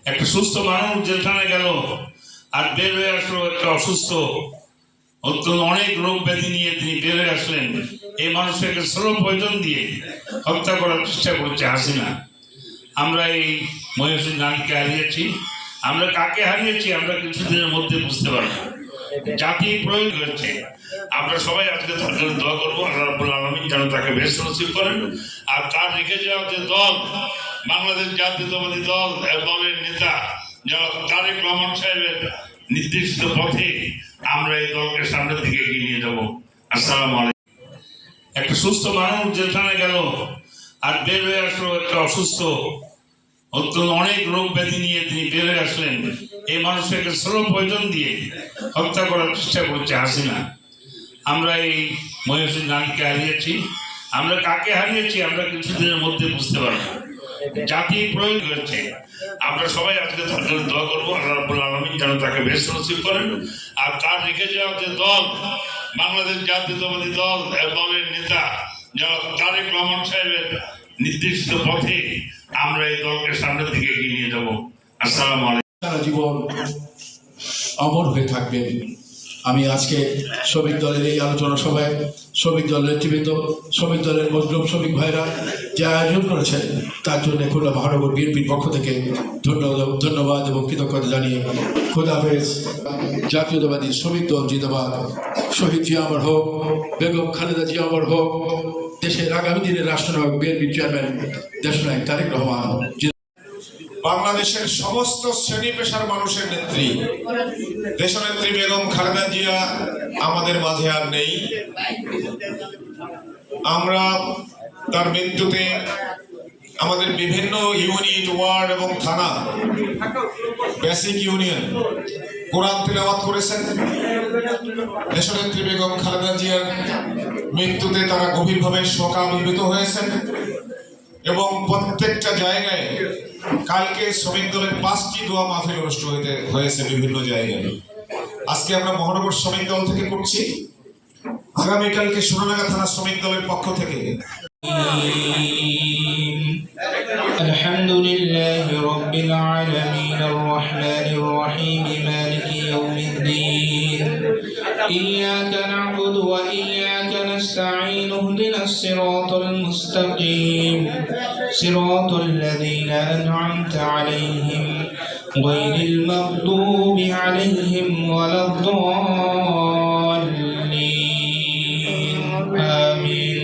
একটা সুস্থ মানুষ জেলখানায় গেল আর বের হয়ে আসলো একটা অসুস্থ, অত্যন্ত অনেক রোগ ব্যাধি নিয়ে তিনি বের হয়ে আসলেন। এই মানুষটাকে স্লো পয়জন দিয়ে হত্যা করার চেষ্টা করছে হাসিনা। আমরা এই মহিউদ্দিন গান্ধীকে হারিয়েছি। আমরা কাকে হারিয়েছি আমরা কিছুদিনের মধ্যে বুঝতে পারবো। জাতি প্রয়োগ হয়েছে। আমরা সবাই আজকে তার জন্য দোয়া করবো, আল্লাহ রাব্বুল আলামিন যেন তাকে বেশ নসিব করেন। আর তার রেখে যাওয়া যে দল, বাংলাদেশ জাতীয়তাবাদী দল, দলের নেতা তারেক রহমান সাহেবের নির্দিষ্ট পথে আমরা এই দলকে সামনের দিকে এগিয়ে নিয়ে যাবো। আসসালামু আলাইকুম। একটা সুস্থ মানুষ জেলখানায় গেল আর বের হয়ে আসলো একটা অসুস্থ, অত্যন্ত অনেক রোগ ব্যাধি নিয়ে তিনি বের হয়ে আসলেন। এই মানুষটাকে স্লো পয়জন দিয়ে হত্যা করার চেষ্টা করছে হাসিনা। আমরা এই মহিউদ্দিন গান্ধীকে হারিয়েছি। আমরা কাকে হারিয়েছি আমরা কিছুদিনের মধ্যে বুঝতে পারবো। জাতি প্রয়োগ হয়েছে। আমরা সবাই আজকে তার জন্য দোয়া করবো, আল্লাহ রাব্বুল আলামিন যেন তাকে বেশ নসিব করেন। আর তার রেখে যাওয়া যে দল, বাংলাদেশ জাতীয়তাবাদী দল, দলের নেতা তারেক রহমান সাহেবের নির্দিষ্ট পথে আমরা এই দলকে সামনের দিকে এগিয়ে নিয়ে যাবো। আসসালামু আলাইকুম। সারা জীবন অমর হয়ে থাকবেন। আমি আজকে শ্রমিক দলের এই আলোচনা সভায় শ্রমিক দলের নেতৃবৃন্দ, শ্রমিক দলের মজলুম শ্রমিক ভাইরা যে আয়োজন করেছেন তার জন্য খুলনা মহানগর বিএনপির পক্ষ থেকে ধন্যবাদ এবং কৃতজ্ঞতা জানিয়ে খোদা হাফেজ। জাতীয়তাবাদী শ্রমিক দল জিন্দাবাদ। শহীদ জিয়া অমর হোক, বেগম খালেদা জিয়া অমর হোক, দেশের আগামী দিনের রাষ্ট্রনায়ক বিএনপির চেয়ারম্যান দেশনায়ক তারেক রহমান। বাংলাদেশের সমস্ত শ্রেণী পেশার মানুষের নেত্রী দেশনেত্রী বেগম খালেদা জিয়া আমাদের মাঝে আর নেই। আমরা তার মৃত্যুতে আমাদের বিভিন্ন ইউনিট, ওয়ার্ড এবং থানা, বেসিক ইউনিয়ন কোরআন তিলাওয়াত করেছেন। দেশনেত্রী বেগম খালেদা জিয়ার মৃত্যুতে তারা গভীরভাবে শোকাভিভূত হয়েছেন এবং প্রত্যেকটা জায়গায় কালকে শ্রমিক দলের 5টি দোয়া মাহফিল অনুষ্ঠিত হয়েছে বিভিন্ন জায়গায়। আজকে আমরা মহানগর শ্রমিক দল থেকে করছি, আগামীকালকে সোনাডাঙ্গা থানা শ্রমিক দলের পক্ষ থেকে। আলহামদুলিল্লাহি রাব্বিল আলামিন আর রহমানির রহিম মালিকি ইয়াউমিদ্দিন ইয়্যাকা না'বুদু ওয়া ইয়্যাকা নাস্তাঈন ইহদিনাস সিরাতাল মুস্তাকিম সিরাতাল লাযীনা আন'আমতা আলাইহিম গায়রিল মাগদুবি আলাইহিম ওয়ালাদ-দাল্লিন আমিন।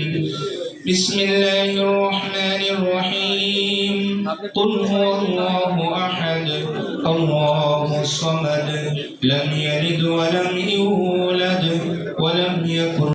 বিসমিল্লাহির রহমানির রহিম। قل هو الله أحد الله الصمد لم يلد ولم يولد ولم يكن